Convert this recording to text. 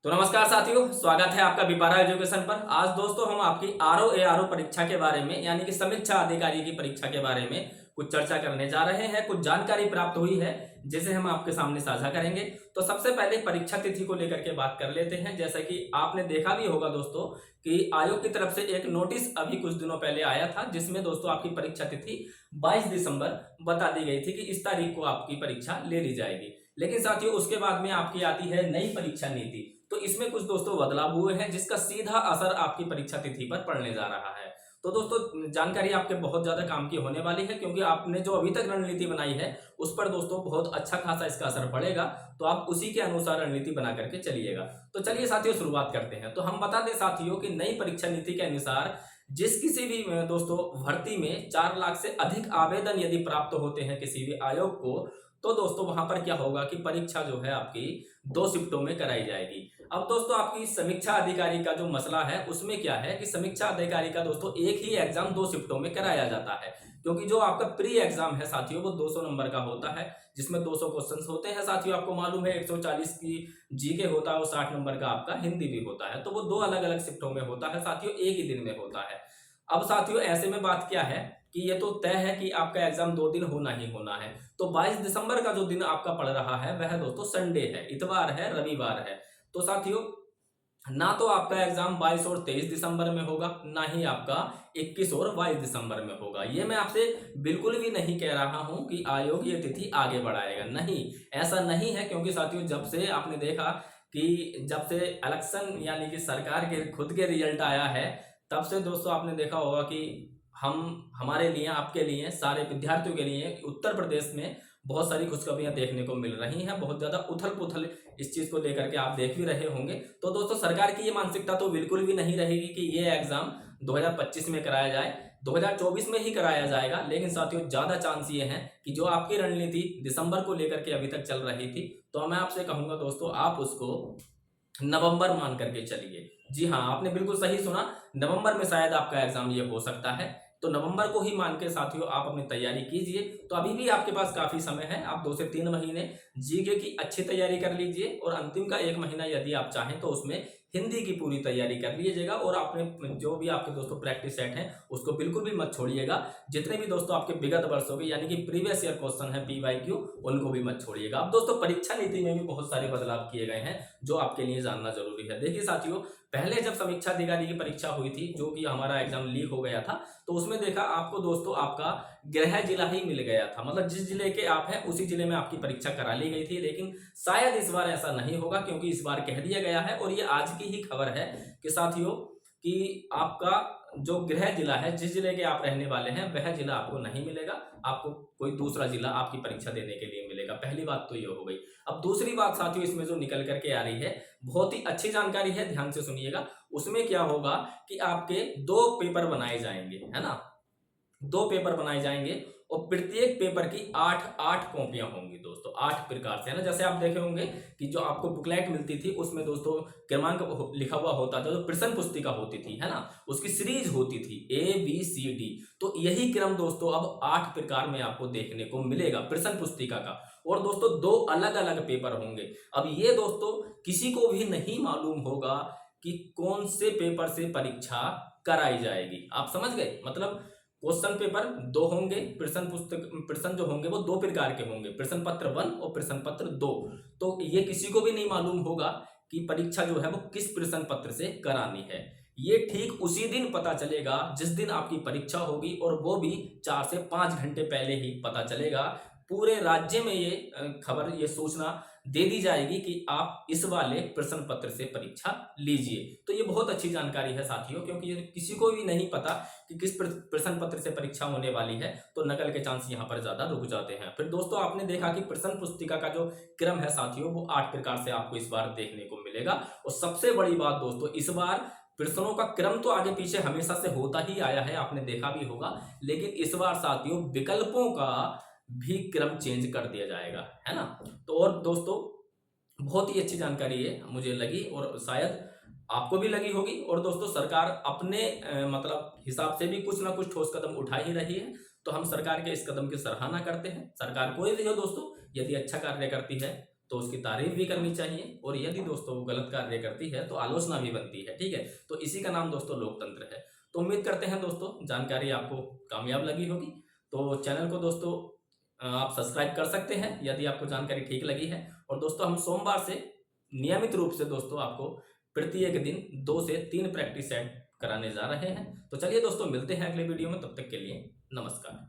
तो नमस्कार साथियों, स्वागत है आपका विपारा एजुकेशन पर। आज दोस्तों हम आपकी आरओ एआरओ परीक्षा के बारे में यानी कि समीक्षा अधिकारी की परीक्षा के बारे में कुछ चर्चा करने जा रहे हैं। कुछ जानकारी प्राप्त हुई है जिसे हम आपके सामने साझा करेंगे। तो सबसे पहले परीक्षा तिथि को लेकर के बात कर लेते हैं। जैसा कि आपने देखा भी होगा दोस्तों कि आयोग की तरफ से एक नोटिस अभी कुछ दिनों पहले आया था, जिसमें दोस्तों आपकी परीक्षा तिथि 22 दिसंबर बता दी गई थी कि इस तारीख को आपकी परीक्षा ले ली जाएगी। लेकिन साथियों उसके बाद में आपकी आती है नई परीक्षा नीति। तो इसमें कुछ दोस्तों बदलाव हुए हैं जिसका सीधा असर आपकी परीक्षा तिथि पर पड़ने जा रहा है। तो दोस्तों जानकारी आपके बहुत ज्यादा काम की होने वाली है, क्योंकि आपने जो अभी तक रणनीति बनाई है उस पर दोस्तों बहुत अच्छा खासा इसका असर पड़ेगा। तो आप उसी के अनुसार रणनीति बना करके चलिएगा। तो चलिए साथियों शुरुआत करते हैं। तो हम बता दें साथियों कि नई परीक्षा नीति के अनुसार जिस किसी भी दोस्तों भर्ती में 4 लाख से अधिक आवेदन यदि प्राप्त होते हैं किसी भी आयोग को, तो दोस्तों वहां पर क्या होगा कि परीक्षा जो है आपकी 2 शिफ्टों में कराई जाएगी। अब दोस्तों आपकी समीक्षा अधिकारी का जो मसला है उसमें क्या है कि समीक्षा अधिकारी का दोस्तों एक ही एग्जाम 2 शिफ्टों में कराया जाता है, क्योंकि जो आपका प्री एग्जाम है साथियों वो 200 नंबर का होता है, जिसमें 200 क्वेश्चंस होते हैं साथियों। आपको मालूम है 140 की जीके होता है और 60 नंबर का आपका हिंदी भी होता है। तो वो 2 अलग अलग शिफ्टों में होता है साथियों, एक ही दिन में होता है। अब साथियों ऐसे में बात क्या है कि ये तो तय है कि आपका एग्जाम 2 दिन होना ही होना है। तो 22 दिसंबर का जो दिन आपका पड़ रहा है वह दोस्तों संडे है, इतवार है, रविवार है। तो साथियों ना तो आपका एग्जाम 22 और 23 दिसंबर में होगा, ना ही आपका 21 और 22 दिसंबर में होगा। ये मैं आपसे बिल्कुल भी नहीं कह रहा हूं कि आयोग ये तिथि आगे बढ़ाएगा, नहीं, ऐसा नहीं है। क्योंकि साथियों जब से आपने देखा कि जब से इलेक्शन यानी कि सरकार के खुद के रिजल्ट आया है, तब से दोस्तों आपने देखा होगा कि हमारे लिए, आपके लिए, सारे विद्यार्थियों के लिए उत्तर प्रदेश में बहुत सारी खुशखबरियां देखने को मिल रही हैं। बहुत ज्यादा उथल पुथल इस चीज को लेकर के आप देख भी रहे होंगे। तो दोस्तों सरकार की ये मानसिकता तो बिल्कुल भी नहीं रहेगी कि ये एग्जाम 2025 में कराया जाए, 2024 में ही कराया जाएगा। लेकिन साथियों ज्यादा चांस ये है कि जो आपकी रणनीति दिसंबर को लेकर के अभी तक चल रही थी, तो मैं आपसे कहूंगा दोस्तों आप उसको नवंबर मान करके चलिए। जी हाँ, आपने बिल्कुल सही सुना, नवंबर में शायद आपका एग्जाम ये हो सकता है। तो नवंबर को ही मान के साथियों आप अपनी तैयारी कीजिए। तो अभी भी आपके पास काफी समय है, आप 2 से 3 महीने जीके की अच्छी तैयारी कर लीजिए और अंतिम का 1 महीना यदि आप चाहें तो उसमें हिंदी की पूरी तैयारी कर लीजिएगा। और आपने जो भी आपके दोस्तों प्रैक्टिस सेट है उसको बिल्कुल भी मत छोड़िएगा। जितने भी दोस्तों आपके विगत वर्षों के यानी कि प्रीवियस ईयर क्वेश्चन है PYQ, उनको भी मत छोड़िएगा। अब दोस्तों परीक्षा नीति में भी बहुत सारे बदलाव किए गए हैं जो आपके लिए जानना जरूरी है। देखिए साथियों, पहले जब समीक्षा अधिकारी की परीक्षा हुई थी, जो कि हमारा एग्जाम लीक हो गया था, तो उसमें देखा आपको दोस्तों आपका गृह जिला ही मिल गया था। मतलब जिस जिले के आप हैं उसी जिले में आपकी परीक्षा करा ली गई थी। लेकिन शायद इस बार ऐसा नहीं होगा, क्योंकि इस बार कह दिया गया है और ये आज की ही खबर है कि साथियों कि आपका जो गृह जिला है, जिस जिले के आप रहने वाले हैं, वह जिला आपको नहीं मिलेगा। आपको कोई दूसरा जिला आपकी परीक्षा देने के लिए मिलेगा। पहली बात तो ये हो गई। अब दूसरी बात साथियों इसमें जो निकल करके आ रही है, बहुत ही अच्छी जानकारी है, ध्यान से सुनिएगा। उसमें क्या होगा कि आपके 2 पेपर बनाए जाएंगे, है ना, 2 पेपर बनाए जाएंगे और प्रत्येक पेपर की 8 कॉपियां होंगी दोस्तों, 8 प्रकार से, है ना। जैसे आप देखे होंगे कि जो आपको बुकलेट मिलती थी उसमें दोस्तों क्रमांक लिखा हुआ होता था, जो प्रश्न पुस्तिका होती थी, है ना, उसकी सीरीज होती थी ABCD। तो यही क्रम दोस्तों अब 8 प्रकार में आपको देखने को मिलेगा प्रश्न पुस्तिका का। और दोस्तों 2 अलग अलग पेपर होंगे। अब ये दोस्तों किसी को भी नहीं मालूम होगा कि कौन से पेपर से परीक्षा कराई जाएगी। आप समझ गए, मतलब क्वेश्चन पेपर 2 होंगे, प्रश्न जो होंगे वो 2 प्रकार के होंगे, प्रश्न पत्र 1 और प्रश्न पत्र 2। तो ये किसी को भी नहीं मालूम होगा कि परीक्षा जो है वो किस प्रश्न पत्र से करानी है। ये ठीक उसी दिन पता चलेगा जिस दिन आपकी परीक्षा होगी, और वो भी 4 से 5 घंटे पहले ही पता चलेगा। पूरे राज्य में ये खबर, ये सूचना दे दी जाएगी कि आप इस वाले प्रश्न पत्र से परीक्षा लीजिए। तो ये बहुत अच्छी जानकारी है साथियों, क्योंकि ये किसी को भी नहीं पता कि किस प्रश्न पत्र से परीक्षा होने वाली है, तो नकल के चांस यहाँ पर ज्यादा रुक जाते हैं। फिर दोस्तों आपने देखा कि प्रश्न पुस्तिका का जो क्रम है साथियों वो 8 प्रकार से आपको इस बार देखने को मिलेगा। और सबसे बड़ी बात दोस्तों, इस बार प्रश्नों का क्रम तो आगे पीछे हमेशा से होता ही आया है, आपने देखा भी होगा, लेकिन इस बार साथियों विकल्पों का भी क्रम चेंज कर दिया जाएगा, है ना। तो और दोस्तों बहुत ही अच्छी जानकारी है मुझे लगी, और शायद आपको भी लगी होगी। और दोस्तों सरकार अपने मतलब हिसाब से भी कुछ ना कुछ ठोस कदम उठा ही रही है। तो हम सरकार के इस कदम की सराहना करते हैं। सरकार कोई भी हो दोस्तों, यदि अच्छा कार्य करती है तो उसकी तारीफ भी करनी चाहिए, और यदि दोस्तों वो गलत कार्य करती है तो आलोचना भी बनती है। ठीक है, तो इसी का नाम दोस्तों लोकतंत्र है। तो उम्मीद करते हैं दोस्तों जानकारी आपको कामयाब लगी होगी। तो चैनल को दोस्तों आप सब्सक्राइब कर सकते हैं यदि आपको जानकारी ठीक लगी है। और दोस्तों हम सोमवार से नियमित रूप से दोस्तों आपको प्रत्येक दिन 2 से 3 प्रैक्टिस सेट कराने जा रहे हैं। तो चलिए दोस्तों मिलते हैं अगले वीडियो में, तब तक के लिए नमस्कार।